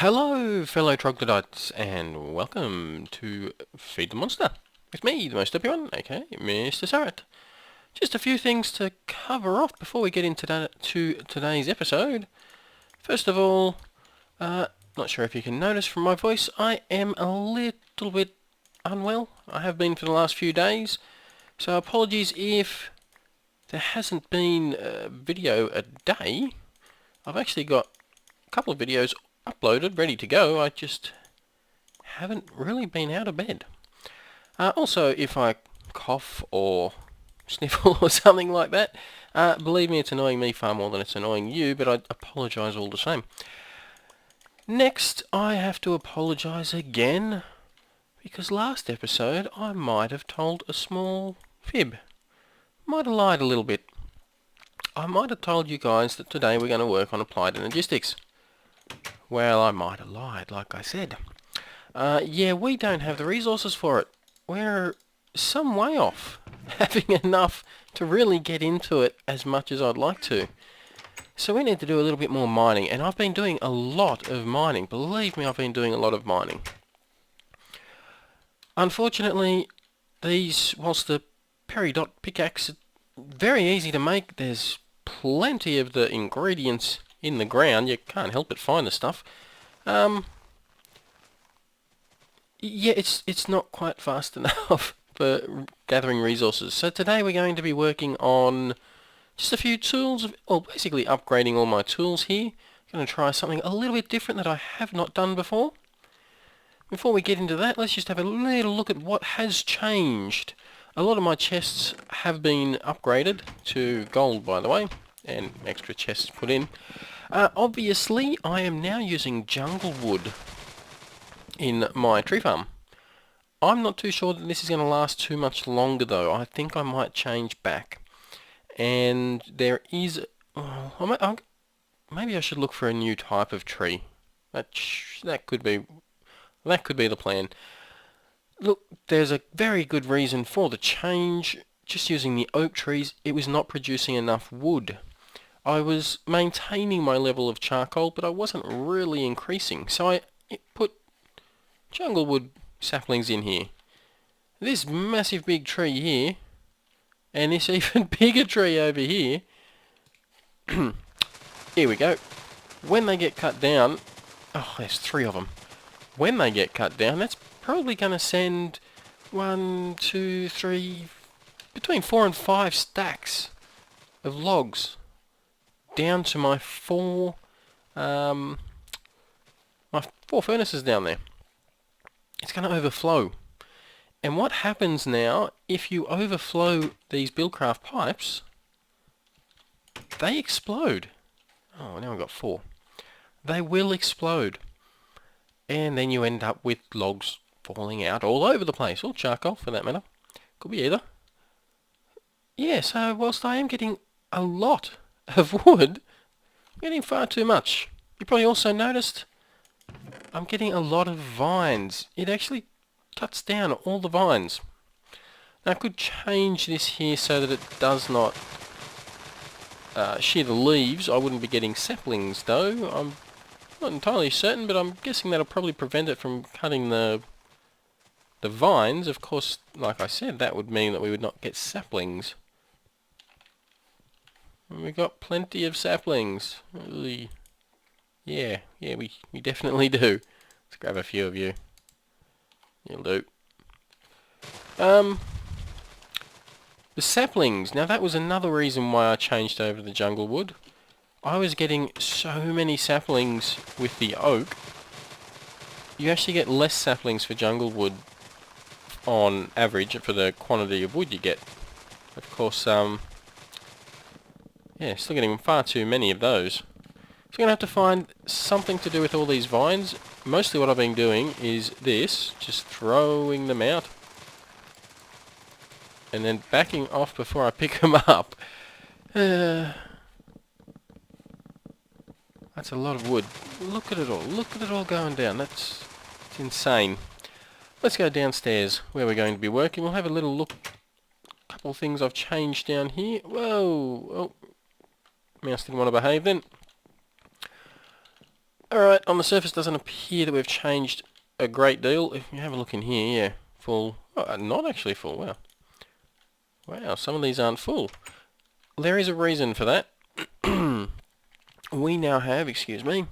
Hello, fellow troglodytes, and welcome to Feed the Monster with me, the most happy one, aka MrSuryt. Just a few things to cover off before we get into today's episode. First of all, not sure if you can notice from my voice, I am a little bit unwell. I have been for the last few days, so apologies if there hasn't been a video a day. I've actually got a couple of videos uploaded, ready to go. I just haven't really been out of bed. Also, if I cough or sniffle or something like that, believe me, it's annoying me far more than it's annoying you, but I apologise all the same. Next, I have to apologise again, because last episode I might have told a small fib. Might have lied a little bit. I might have told you guys that today we're going to work on applied energistics. Well, I might have lied, like I said. Yeah, we don't have the resources for it. We're some way off having enough to really get into it as much as I'd like to. So we need to do a little bit more mining, and I've been doing a lot of mining. Believe me, I've been doing a lot of mining. Unfortunately, whilst the peridot pickaxe is very easy to make, there's plenty of the ingredients in the ground. You can't help but find the stuff. Yeah, it's not quite fast enough for gathering resources. So today we're going to be working on just a few tools, well, basically upgrading all my tools here. I'm going to try something a little bit different that I have not done before. Before we get into that, let's just have a little look at what has changed. A lot of my chests have been upgraded to gold, by the way, and extra chests put in. Obviously, I am now using jungle wood in my tree farm. I'm not too sure that this is going to last too much longer, though. I think I might change back. And there is... maybe I should look for a new type of tree. That could be the plan. Look, there's a very good reason for the change. Just using the oak trees, it was not producing enough wood. I was maintaining my level of charcoal, but I wasn't really increasing. So I put jungle wood saplings in here. This massive big tree here, and this even bigger tree over here. Here we go. When they get cut down, oh, there's 3 of them. When they get cut down, that's probably going to send 1, 2, 3, between 4 and 5 stacks of logs down to my 4 furnaces down there. It's going to overflow. And what happens now, if you overflow these Buildcraft pipes, they explode. Oh, now we've got 4. They will explode. And then you end up with logs falling out all over the place, or charcoal for that matter. Could be either. Yeah, so whilst I am getting a lot of wood, I'm getting far too much. You probably also noticed I'm getting a lot of vines. It actually cuts down all the vines. Now I could change this here so that it does not shear the leaves. I wouldn't be getting saplings though. I'm not entirely certain, but I'm guessing that'll probably prevent it from cutting the vines. Of course, like I said, that would mean that we would not get saplings. And we got plenty of saplings. Yeah, we definitely do. Let's grab a few of you. You'll do. The saplings. Now that was another reason why I changed over to the jungle wood. I was getting so many saplings with the oak. You actually get less saplings for jungle wood on average for the quantity of wood you get. Of course, yeah, still getting far too many of those. So I'm going to have to find something to do with all these vines. Mostly what I've been doing is this, just throwing them out. And then backing off before I pick them up. That's a lot of wood. Look at it all. Look at it all going down. It's insane. Let's go downstairs where we're going to be working. We'll have a little look. A couple of things I've changed down here. Whoa. Oh. Mouse didn't want to behave then. Alright, on the surface doesn't appear that we've changed a great deal. If you have a look in here, yeah, full. Oh, not actually full, wow. Wow, some of these aren't full. There is a reason for that. We now have, excuse me,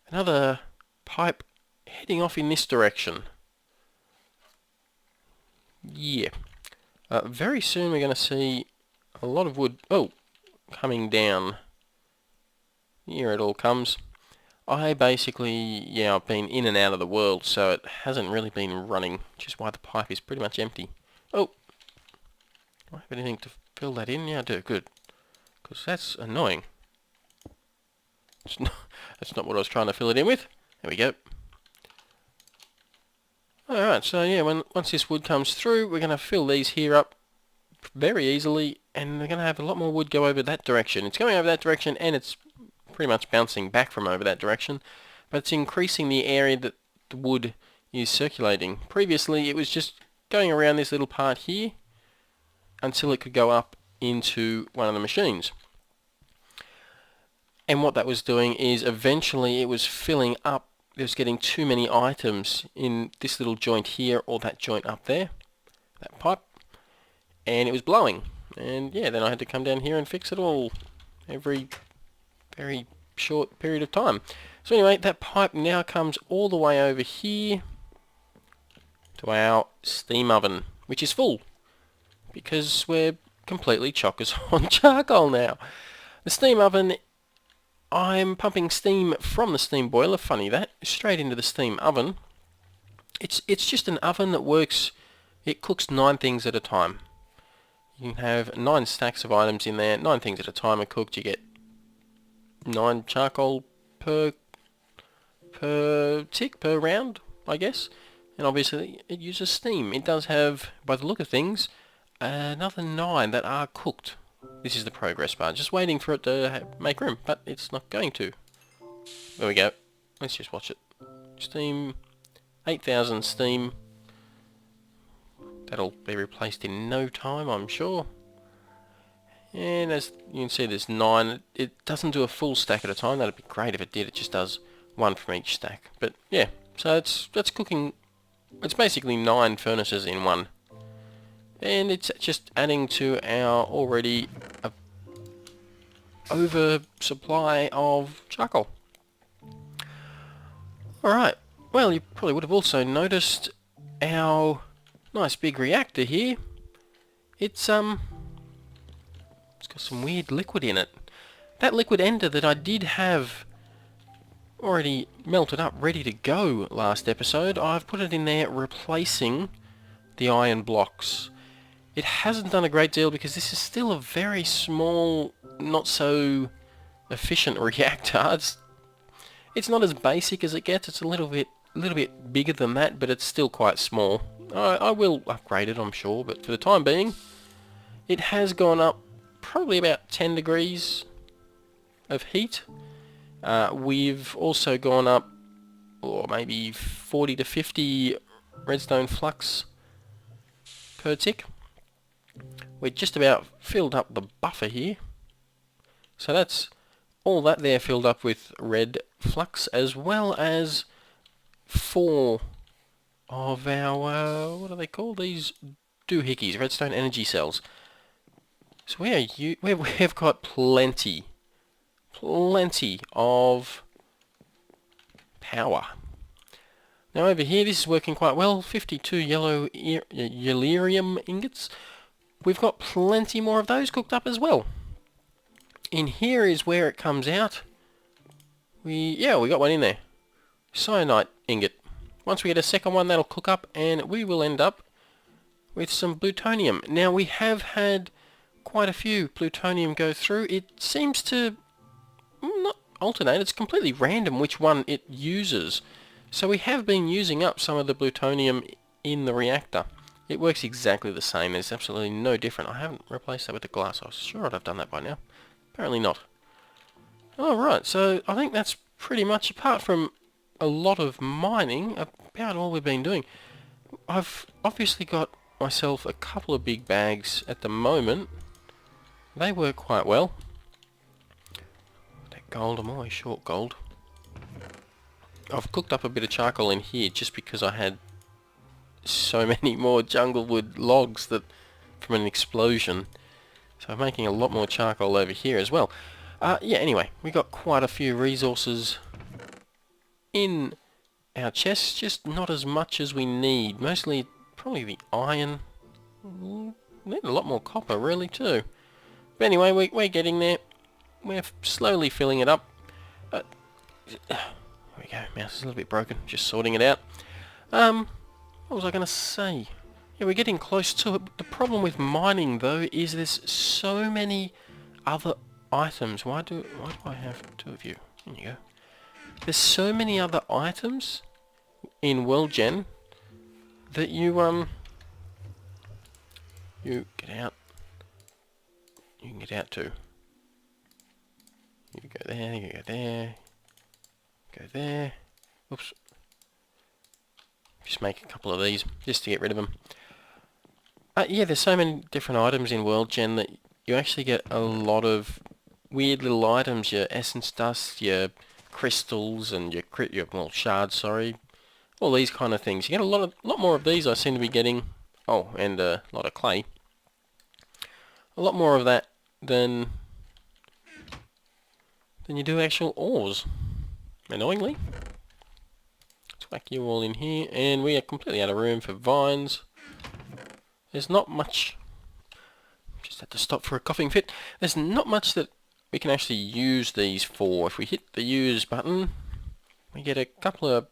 another pipe heading off in this direction. Yeah. Very soon we're going to see a lot of wood, coming down. Here it all comes. I basically, yeah, I've been in and out of the world, so it hasn't really been running, which is why the pipe is pretty much empty. Oh! Do I have anything to fill that in? Yeah, I do. Good. Because that's annoying. That's not what I was trying to fill it in with. There we go. Alright, so yeah, once this wood comes through, we're going to fill these here up very easily, and we're going to have a lot more wood go over that direction. It's going over that direction, and it's pretty much bouncing back from over that direction, but it's increasing the area that the wood is circulating. Previously, it was just going around this little part here until it could go up into one of the machines. And what that was doing is eventually it was filling up. It was getting too many items in this little joint here or that joint up there, that pipe, and it was blowing. And yeah, then I had to come down here and fix it all every very short period of time. So anyway, that pipe now comes all the way over here to our steam oven, which is full because we're completely chockers on charcoal now. The steam oven, I'm pumping steam from the steam boiler, funny that, straight into the steam oven. It's just an oven that works, it cooks 9 things at a time. You can have 9 stacks of items in there, 9 things at a time are cooked, you get 9 charcoal per tick, per round, I guess. And obviously it uses steam. It does have, by the look of things, another 9 that are cooked. This is the progress bar, just waiting for it to make room, but it's not going to. There we go. Let's just watch it. Steam, 8,000 steam. That'll be replaced in no time, I'm sure. And as you can see, there's 9. It doesn't do a full stack at a time. That'd be great if it did. It just does 1 from each stack. But yeah, so that's cooking. It's basically 9 furnaces in one. And it's just adding to our already oversupply of charcoal. Alright, well, you probably would have also noticed our nice big reactor here. It's got some weird liquid in it. That liquid ender that I did have already melted up, ready to go last episode, I've put it in there replacing the iron blocks. It hasn't done a great deal because this is still a very small, not so efficient reactor. It's not as basic as it gets. It's a little bit bigger than that, but it's still quite small. I will upgrade it, I'm sure, but for the time being, it has gone up probably about 10 degrees of heat. We've also gone up, or maybe 40 to 50 redstone flux per tick. We're just about filled up the buffer here. So that's all that there filled up with red flux, as well as 4 of our, what are they called? These doohickeys, redstone energy cells. So we've got plenty of power. Now over here, this is working quite well. 52 yellow yellerium ingots. We've got plenty more of those cooked up as well. In here is where it comes out. We got one in there. Cyanite ingot. Once we get a second one, that'll cook up, and we will end up with some plutonium. Now we have had quite a few plutonium go through. It seems to not alternate. It's completely random which one it uses. So we have been using up some of the plutonium in the reactor. It works exactly the same. There's absolutely no different. I haven't replaced that with the glass. I was sure I'd have done that by now. Apparently not. Alright, so I think that's pretty much, apart from a lot of mining, about all we've been doing. I've obviously got myself a couple of big bags at the moment. They work quite well. That gold, I'm always short gold. I've cooked up a bit of charcoal in here just because I had so many more jungle wood logs that from an explosion. So I'm making a lot more charcoal over here as well. Yeah, anyway, we got quite a few resources in our chests, just not as much as we need. Mostly probably the iron. Need a lot more copper really too. But anyway, we're getting there. We're slowly filling it up. There we go, mouse is a little bit broken, just sorting it out. What was I going to say? Yeah, we're getting close to it. The problem with mining though is there's so many other items. Why do I have two of you? There you go. There's so many other items in World Gen that you get out. You can get out too. You go there, you go there, go there. Oops. Just make a couple of these just to get rid of them. Yeah, there's so many different items in World Gen that you actually get a lot of weird little items. Your essence dust, your crystals, and your shards. Sorry, all these kind of things. You get a lot more of these. I seem to be getting. Oh, and a lot of clay. A lot more of that than you do actual ores. Annoyingly. Let's whack you all in here, and we are completely out of room for vines. There's not much. Just had to stop for a coughing fit. There's not much that we can actually use these for. If we hit the use button, we get a couple of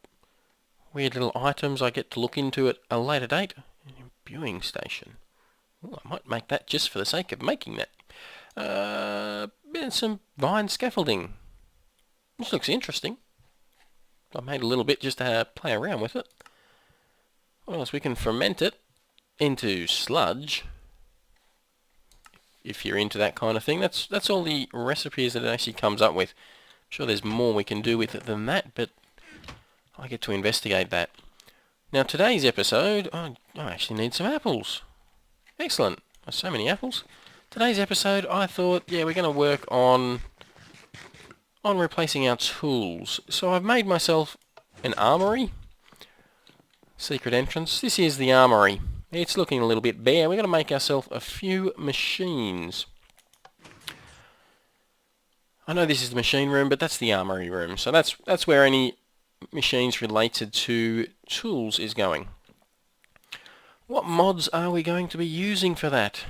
weird little items I get to look into at a later date. Imbuing station. Ooh, I might make that just for the sake of making that. And some vine scaffolding. This looks interesting. I made a little bit just to play around with it. What else? We can ferment it into sludge. If you're into that kind of thing. That's all the recipes that it actually comes up with. I'm sure there's more we can do with it than that, but I get to investigate that. Now today's episode, I actually need some apples. Excellent. There's so many apples. Today's episode, I thought, yeah, we're going to work on replacing our tools. So I've made myself an armory. Secret entrance. This is the armory. It's looking a little bit bare. We're going to make ourselves a few machines. I know this is the machine room, but that's the armory room. So that's where any machines related to tools is going. What mods are we going to be using for that?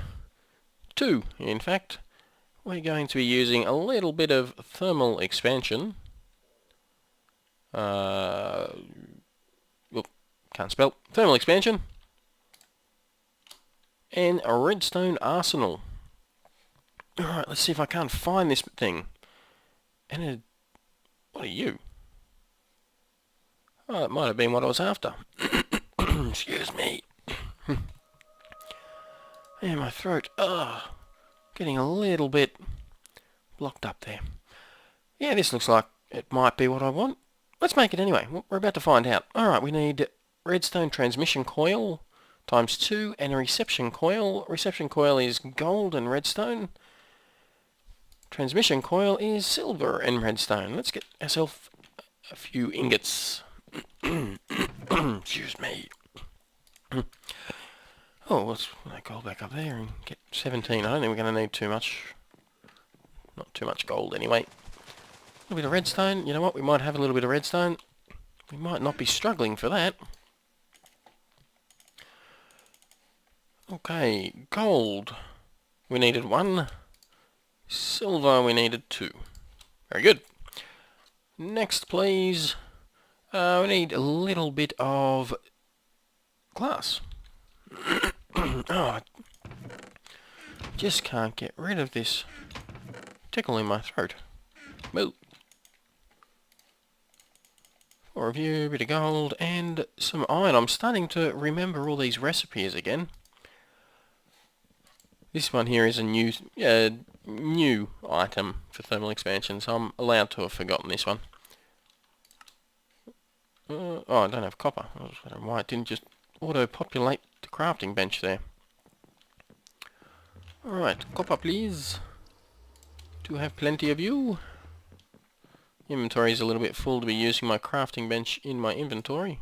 Two, in fact. We're going to be using a little bit of thermal expansion. Can't spell. Thermal expansion. And a Redstone Arsenal. Alright, let's see if I can't find this thing. And what are you? Oh, that might have been what I was after. Excuse me. Yeah, my throat. Getting a little bit blocked up there. Yeah, this looks like it might be what I want. Let's make it anyway. We're about to find out. Alright, we need redstone transmission coil ×2 and a reception coil. Reception coil is gold and redstone. Transmission coil is silver and redstone. Let's get ourselves a few ingots. Excuse me. Oh, let's put that gold back up there and get 17. I don't think we're going to need too much. Not too much gold anyway. A little bit of redstone. You know what? We might have a little bit of redstone. We might not be struggling for that. Okay, gold. We needed 1. Silver, we needed 2. Very good. Next, please. We need a little bit of glass. Oh, I just can't get rid of this tickle in my throat. Boo. 4 of you, a bit of gold, and some iron. I'm starting to remember all these recipes again. This one here is a new item for thermal expansion, so I'm allowed to have forgotten this one. Oh, I don't have copper. I was wondering why it didn't just auto-populate the crafting bench there. Alright, copper please. Do have plenty of you. Inventory is a little bit full to be using my crafting bench in my inventory.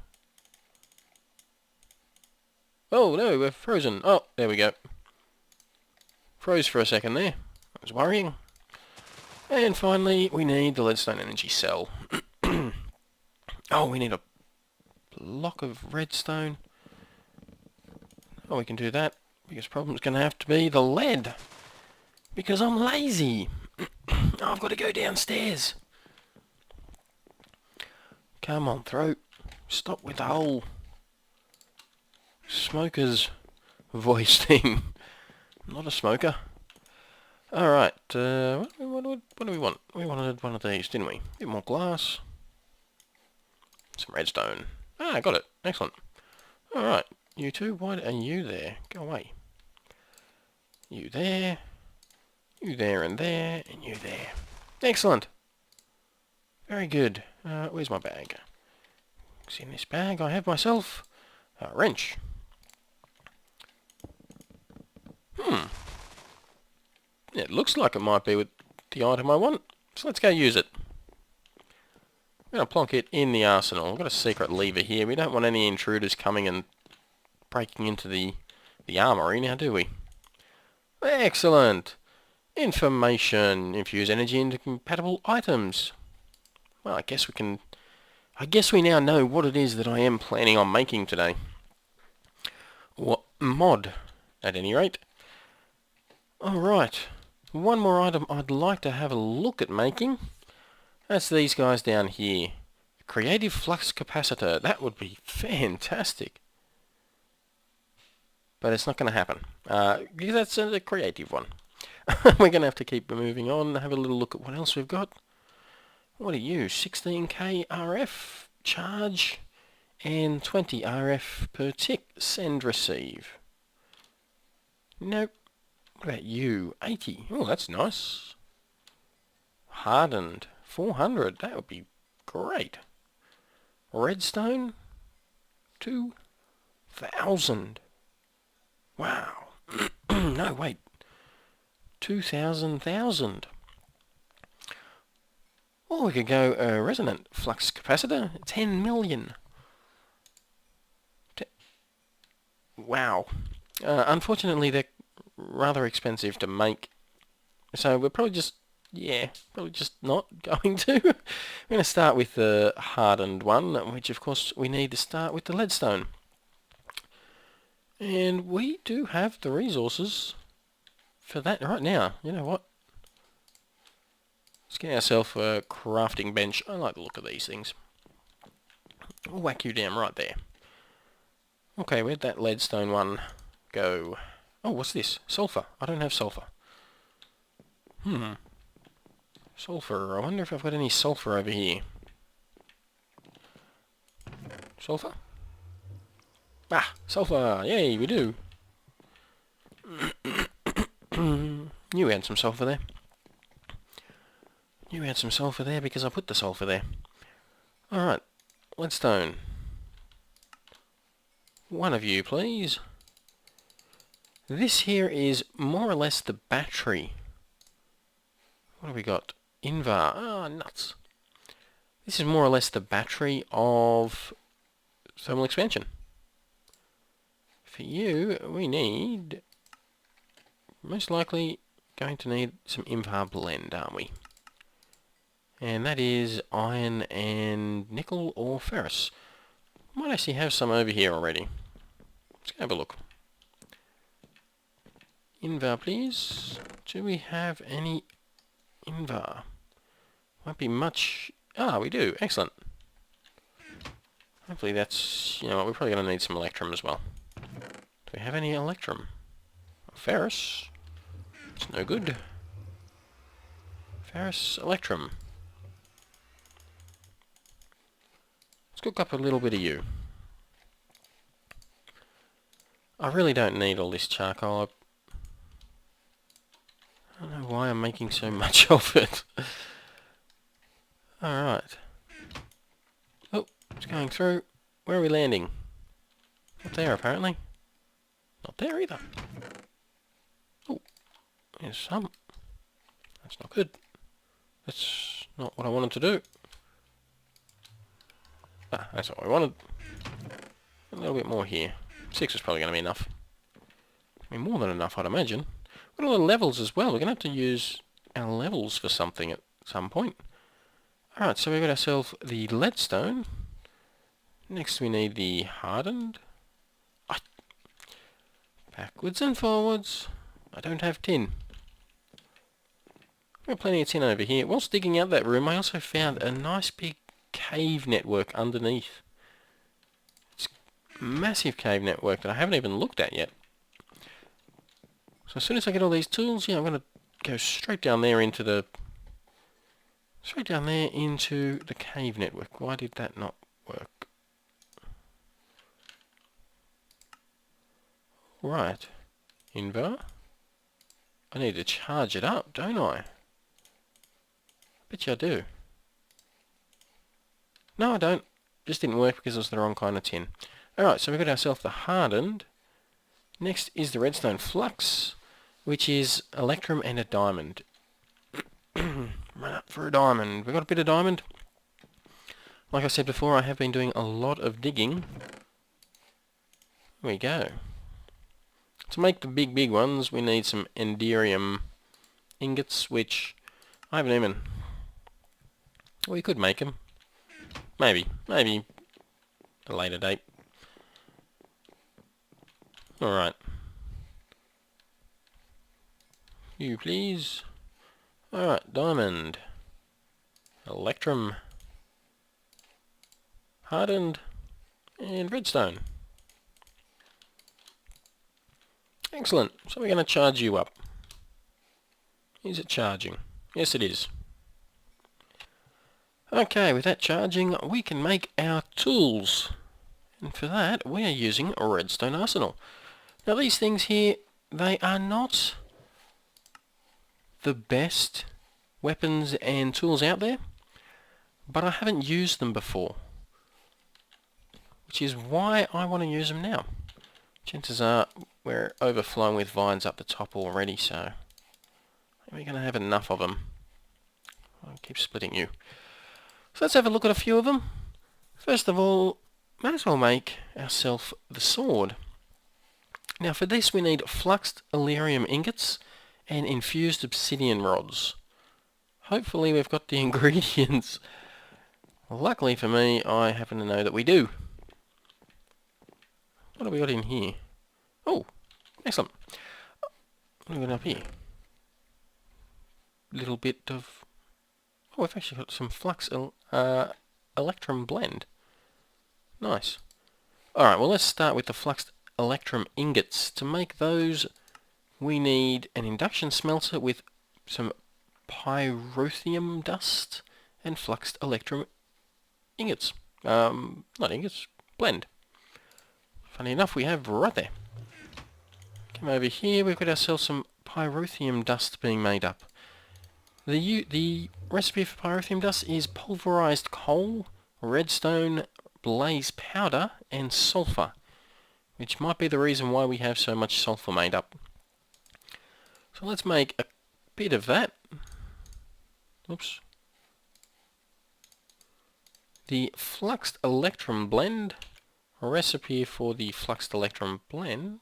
Oh no, we're frozen. Oh, there we go. Froze for a second there. That was worrying. And finally, we need the leadstone energy cell. Oh, we need a block of redstone. Oh, we can do that. Biggest problem's going to have to be the lead. Because I'm lazy. Oh, I've got to go downstairs. Come on, throat. Stop with the whole smoker's voice thing. I'm not a smoker. Alright, what do we want? We wanted one of these, didn't we? A bit more glass. Some redstone. Ah, I got it. Excellent. Alright, you two, why are you there? Go away. You there. You there and there, and you there. Excellent. Very good. Where's my bag? See, in this bag I have myself a wrench. It looks like it might be with the item I want, so let's go use it. I'm going to plonk it in the arsenal. I've got a secret lever here. We don't want any intruders coming and breaking into the armory now, do we? Excellent! Information. Infuse energy into compatible items. Well, I guess we now know what it is that I am planning on making today. What mod, at any rate. Alright. One more item I'd like to have a look at making. That's these guys down here. Creative flux capacitor. That would be fantastic. But it's not going to happen. Because that's a creative one. We're going to have to keep moving on. Have a little look at what else we've got. What are you? 16k RF charge and 20 RF per tick. Send receive. Nope. What about you? 80. Oh, that's nice. Hardened. 400. That would be great. Redstone. 2,000. Wow. No, wait. 2,000. Or we could go resonant flux capacitor. 10 million. Wow. Unfortunately, they're rather expensive to make, so we're probably just not going to. We're going to start with the hardened one, which of course we need to start with the leadstone, and we do have the resources for that right now. You know what, let's get ourselves a crafting bench. I like the look of these things. I'll whack you down right there. Okay, where'd that leadstone one go? Oh, what's this? Sulfur. I don't have sulfur. Sulfur. I wonder if I've got any sulfur over here. Sulfur? Ah, sulfur. Yay, we do. You had some sulfur there. You had some sulfur there because I put the sulfur there. Alright. Leadstone. One of you, please. This here is more or less the battery. What have we got? Invar. Ah, nuts. This is more or less the battery of thermal expansion. For you, we need, most likely, going to need some Invar blend, aren't we? And that is iron and nickel or ferrous. Might actually have some over here already. Let's have a look. Invar, please. Do we have any Invar? Won't be much. Ah, we do. Excellent. Hopefully that's, you know what, we're probably going to need some electrum as well. Do we have any electrum? Ferrous. It's no good. Ferrous, electrum. Let's cook up a little bit of you. I really don't need all this charcoal. I don't know why I'm making so much of it. Alright. Oh, it's going through. Where are we landing? Not there, apparently. Not there either. Oh, there's some. That's not good. That's not what I wanted to do. Ah, that's what we wanted. A little bit more here. 6 is probably going to be enough. I mean, more than enough, I'd imagine. We've got a lot of levels as well. We're going to have to use our levels for something at some point. Alright, so we've got ourselves the leadstone. Next we need the hardened. Backwards and forwards. I don't have tin. We've got plenty of tin over here. Whilst digging out that room, I also found a nice big cave network underneath. It's a massive cave network that I haven't even looked at yet. So as soon as I get all these tools, yeah, I'm going to go straight down there into the cave network. Why did that not work? Right. Invar. I need to charge it up, don't I? Bet you I do. No, I don't. Just didn't work because it was the wrong kind of tin. Alright, so we've got ourselves the hardened. Next is the redstone flux, which is electrum and a diamond. Run up for a diamond. We've got a bit of diamond. Like I said before, I have been doing a lot of digging. There we go. To make the big ones, we need some enderium ingots, which I haven't even... We could make them. Maybe a later date. Alright. You please. Alright, diamond. Electrum. Hardened. And redstone. Excellent. So we're going to charge you up. Is it charging? Yes, it is. Okay, with that charging, we can make our tools. And for that, we are using a Redstone Arsenal. Now these things here, they are not the best weapons and tools out there, but I haven't used them before, which is why I want to use them now. Chances are we're overflowing with vines up the top already, so we're going to have enough of them. I'll keep splitting you. So let's have a look at a few of them. First of all, might as well make ourselves the sword. Now for this we need fluxed Elerium ingots and infused obsidian rods. Hopefully we've got the ingredients. Luckily for me, I happen to know that we do. What have we got in here? Oh, excellent. What have we got up here? Little bit of... Oh, we've actually got some flux electrum blend. Nice. Alright, well let's start with the fluxed electrum ingots. To make those, we need an induction smelter with some pyrotheum dust and fluxed electrum ingots. Not ingots, blend. Funny enough, we have right there. Come over here, we've got ourselves some pyrotheum dust being made up. The recipe for pyrotheum dust is pulverized coal, redstone, blaze powder, and sulfur, which might be the reason why we have so much sulfur made up. So let's make a bit of that. Oops. The fluxed electrum blend, a recipe for the fluxed electrum blend.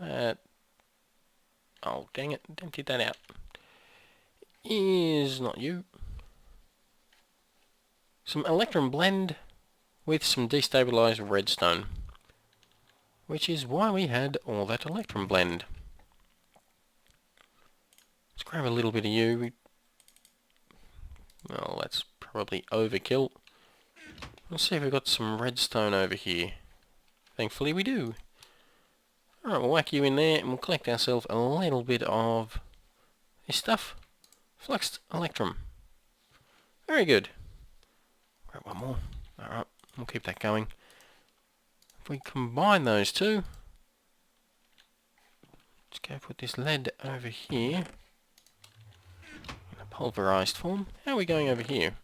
That, oh dang it, emptied that out. Is not you. Some electrum blend with some destabilized redstone, which is why we had all that electrum blend. Let's grab a little bit of you. Well, that's probably overkill. Let's see if we've got some redstone over here. Thankfully we do. Alright, we'll whack you in there and we'll collect ourselves a little bit of this stuff. Fluxed electrum. Very good. Grab one more. Alright, we'll keep that going. If we combine those two, let's go put this lead over here in a pulverized form. How are we going over here?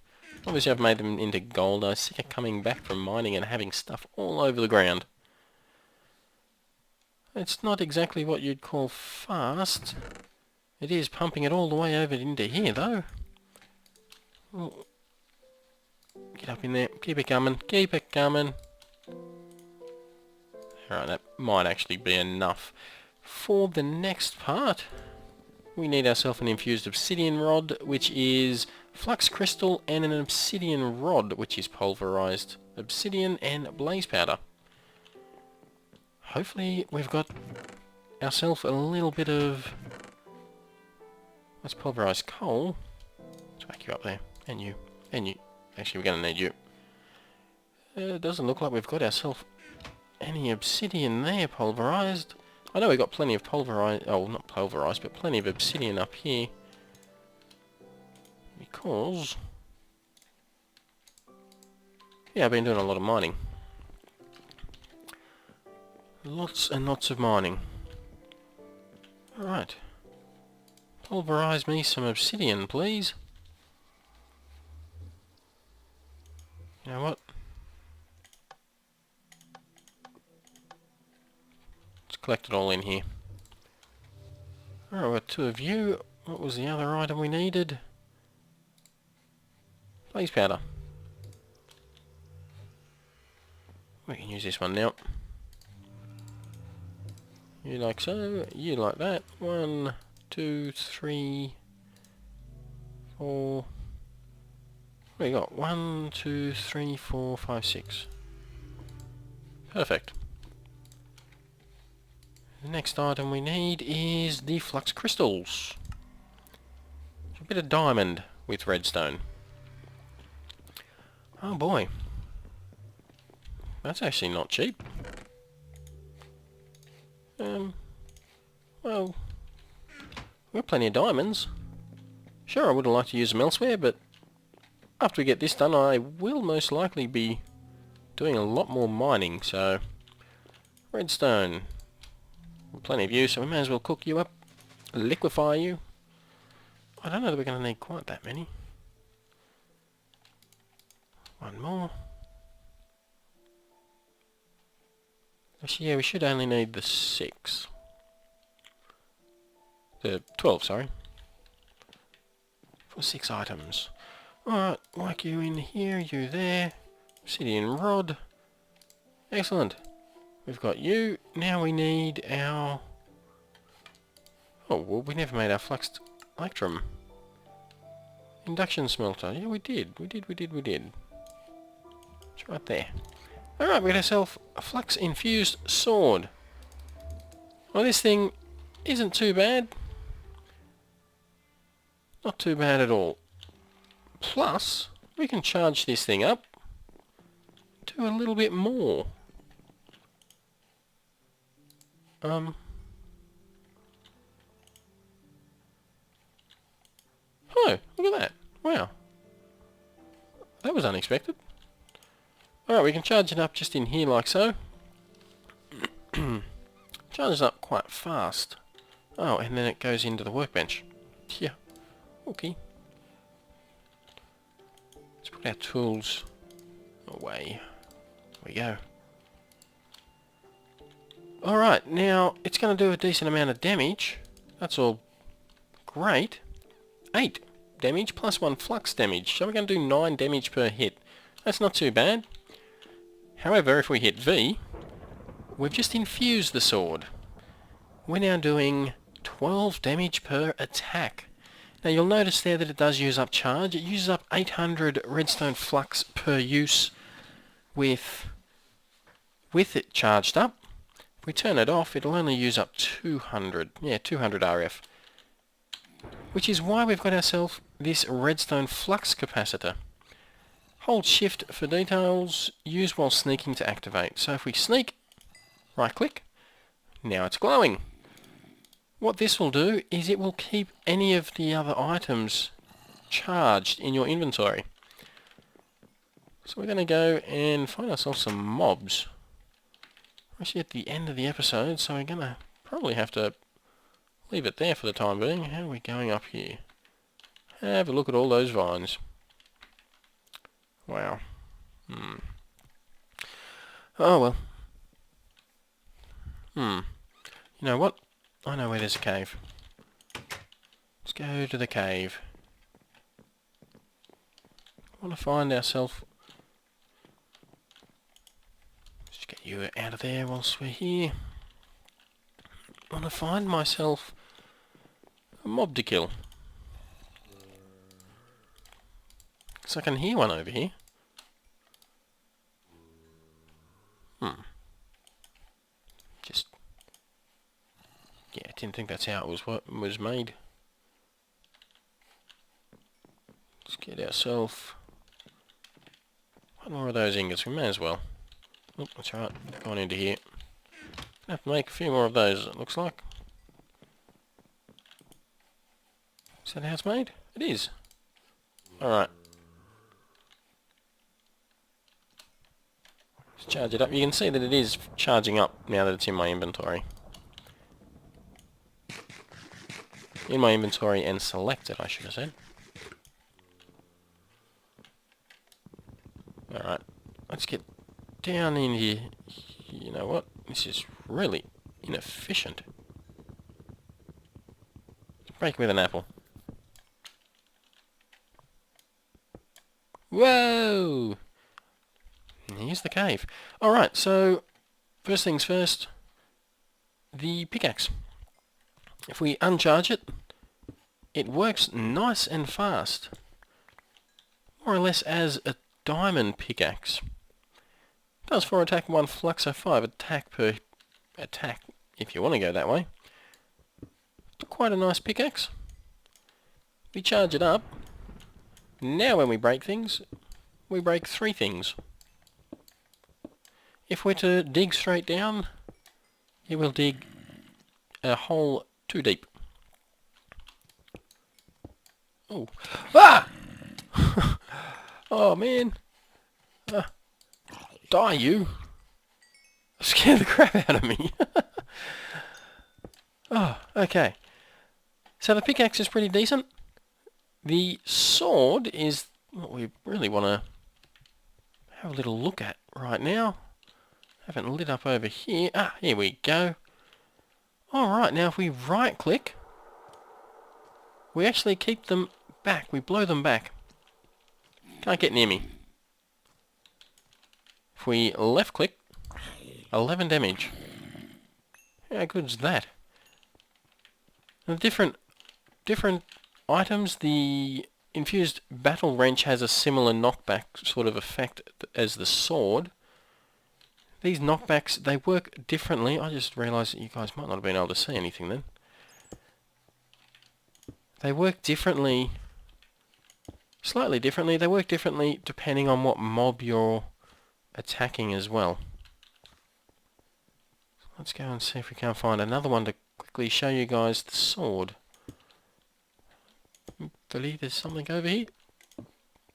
Obviously I've made them into gold. I was sick of coming back from mining and having stuff all over the ground. It's not exactly what you'd call fast. It is pumping it all the way over into here though. Well, Get up in there. Keep it coming. Keep it coming. Alright, that might actually be enough. For the next part, we need ourselves an infused obsidian rod, which is flux crystal, and an obsidian rod, which is pulverized obsidian and blaze powder. Hopefully we've got ourselves a little bit of... Let's pulverize coal. Let's whack you up there. And you. And you. Actually, we're going to need you. It doesn't look like we've got ourselves any obsidian there pulverized. I know we've got plenty of pulverized... Oh, not pulverized, but plenty of obsidian up here. Because... Yeah, I've been doing a lot of mining. Lots and lots of mining. Alright. Pulverize me some obsidian, please. You know what? Let's collect it all in here. Alright, we've got two of you. What was the other item we needed? Blaze powder. We can use this one now. You like so, you like that. 1, 2, 3, 4. What do we got? 1, 2, 3, 4, 5, 6. Perfect. The next item we need is the flux crystals. A bit of diamond with redstone. Oh boy. That's actually not cheap. Well, we've got plenty of diamonds. Sure, I would have liked to use them elsewhere, but after we get this done, I will most likely be doing a lot more mining, so... Redstone. Plenty of you, so we may as well cook you up, liquefy you. I don't know that we're going to need quite that many. One more. Actually, yeah, we should only need the 6. The 12, sorry. For 6 items. Alright, whack you in here, you there. Obsidian rod. Excellent. We've got you. Now we need our... Oh, well, we never made our fluxed electrum. Induction smelter. Yeah, we did. We did. It's right there. Alright, we got ourselves a flux-infused sword. Well, this thing isn't too bad. Not too bad at all. Plus, we can charge this thing up to a little bit more. Oh, look at that. Wow. That was unexpected. Alright, we can charge it up just in here like so. Charges up quite fast. Oh, and then it goes into the workbench. Yeah. Okay. Let's put our tools away. There we go. Alright, now it's going to do a decent amount of damage. That's all great. 8 damage plus 1 flux damage. So we're going to do 9 damage per hit. That's not too bad. However, if we hit V, we've just infused the sword. We're now doing 12 damage per attack. Now you'll notice there that it does use up charge. It uses up 800 redstone flux per use with it charged up. If we turn it off, it'll only use up 200. Yeah, 200 RF. Which is why we've got ourselves this redstone flux capacitor. Hold shift for details, use while sneaking to activate. So if we sneak, right click, now it's glowing. What this will do is it will keep any of the other items charged in your inventory. So we're going to go and find ourselves some mobs. We're actually at the end of the episode, so we're going to probably have to leave it there for the time being. How are we going up here? Have a look at all those vines. Wow. Oh well. You know what? I know where there's a cave. Let's go to the cave. I want to find ourselves Get you out of there whilst we're here. I want to find myself a mob to kill. Because I can hear one over here. Just... yeah, I didn't think that's how it was made. Let's get ourselves one more of those ingots. We may as well. Oh, that's right. Going into here. Gonna have to make a few more of those, it looks like. Is that how it's made? It is. Alright. Let's charge it up. You can see that it is charging up now that it's in my inventory. In my inventory and selected, I should have said. Alright. Let's get down in here. You know what? This is really inefficient. Break with an apple. Whoa! Here's the cave. Alright, so first things first, the pickaxe. If we uncharge it, it works nice and fast. More or less as a diamond pickaxe. Does 4 attack, 1 flux, so 5 attack per attack, if you want to go that way. Quite a nice pickaxe. We charge it up. Now when we break things, we break 3 things. If we're to dig straight down, it will dig a hole too deep. Oh. Ah! Oh man. Die you. Scared the crap out of me. Oh, okay. So the pickaxe is pretty decent. The sword is what we really want to have a little look at right now. Haven't lit up over here. Ah, here we go. Alright, now if we right click, we actually keep them back. We blow them back. Can't get near me. If we left click, 11 damage. How good is that? The different items, the infused battle wrench has a similar knockback sort of effect as the sword. These knockbacks, they work differently. I just realised that you guys might not have been able to see anything then. They work differently, slightly differently. They work differently depending on what mob you're attacking as well. Let's go and see if we can find another one to quickly show you guys the sword. I believe there's something over here.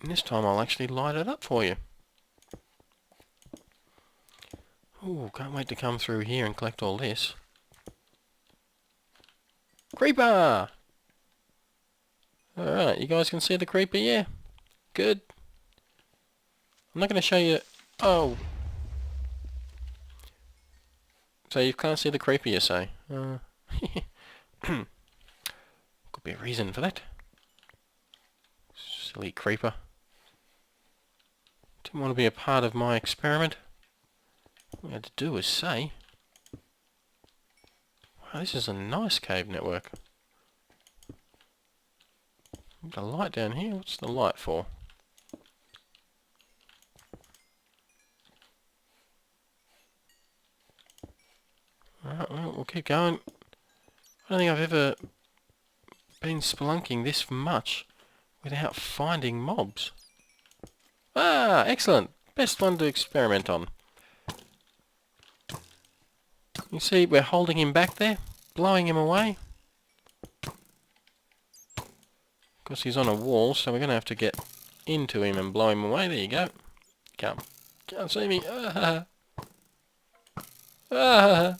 And this time I'll actually light it up for you. Ooh, can't wait to come through here and collect all this. Creeper! Alright, you guys can see the creeper, yeah? Good. I'm not going to show you... Oh! So you can't see the creeper, you say? Could be a reason for that. Silly creeper. Didn't want to be a part of my experiment. All we had to do was say... Wow, this is a nice cave network. Got a light down here. What's the light for? Alright, well, we'll keep going. I don't think I've ever been spelunking this much without finding mobs. Ah, excellent. Best one to experiment on. You see, we're holding him back there, blowing him away. Of course, he's on a wall, so we're going to have to get into him and blow him away. There you go. Can't see me. Ah. Ah.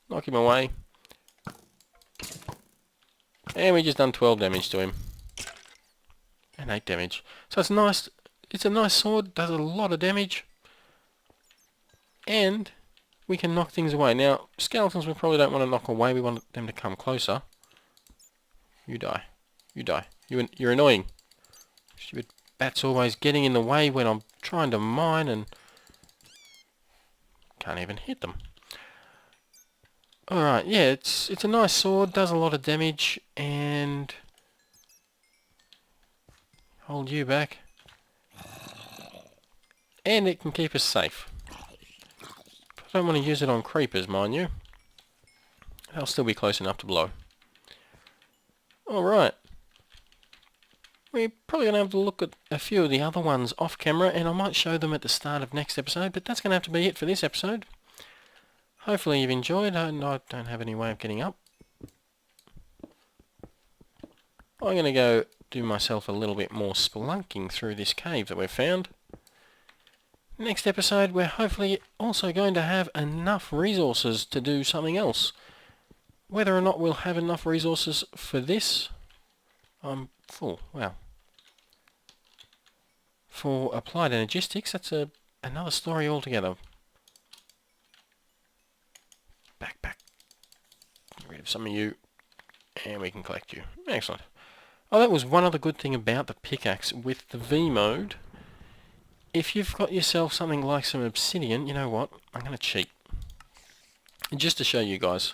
Knock him away. And we just done 12 damage to him. And 8 damage. So it's nice. It's a nice sword. Does a lot of damage. And we can knock things away. Now, skeletons we probably don't want to knock away. We want them to come closer. You die. You die. You're annoying. Stupid bat's always getting in the way when I'm trying to mine and Can't even hit them. Alright, yeah, it's a nice sword, does a lot of damage, and... hold you back. And it can keep us safe. I don't want to use it on creepers, mind you. They'll still be close enough to blow. Alright. We're probably going to have to look at a few of the other ones off camera, and I might show them at the start of next episode, but that's going to have to be it for this episode. Hopefully you've enjoyed, and I don't have any way of getting up. I'm going to go do myself a little bit more spelunking through this cave that we've found. Next episode we're hopefully also going to have enough resources to do something else. Whether or not we'll have enough resources for this, I'm full. Wow. For applied energistics, that's another story altogether. Back. Get rid of some of you, and we can collect you. Excellent. Oh, that was one other good thing about the pickaxe with the V mode. If you've got yourself something like some obsidian, you know what? I'm going to cheat. Just to show you guys.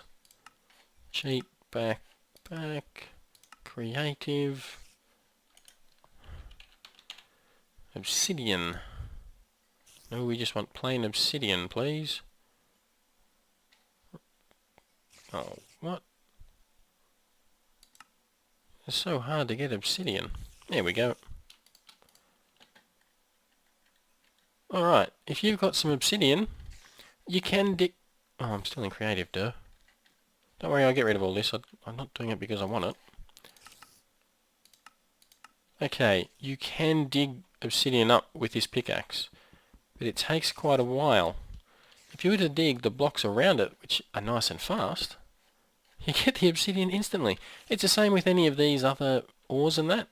Cheat, back, creative, obsidian. No, we just want plain obsidian, please. Oh, what? It's so hard to get obsidian. There we go. Alright, if you've got some obsidian, you can dig... Oh, I'm still in creative, duh. Don't worry, I'll get rid of all this. I'm not doing it because I want it. Okay, you can dig obsidian up with this pickaxe, but it takes quite a while. If you were to dig the blocks around it, which are nice and fast, you get the obsidian instantly. It's the same with any of these other ores and that.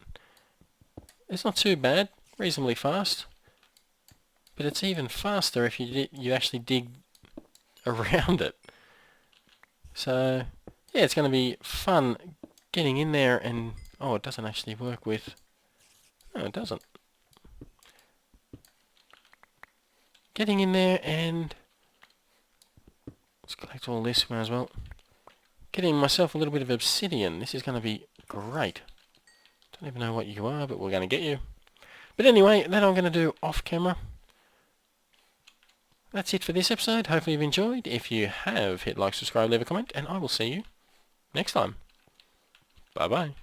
It's not too bad, reasonably fast. But it's even faster if you actually dig around it. So, yeah, it's going to be fun getting in there and... Oh, it doesn't actually work with... No, it doesn't. Getting in there and... Let's collect all this one as well. Getting myself a little bit of obsidian. This is going to be great. Don't even know what you are, but we're going to get you. But anyway, that I'm going to do off camera. That's it for this episode. Hopefully you've enjoyed. If you have, hit like, subscribe, leave a comment, and I will see you next time. Bye bye.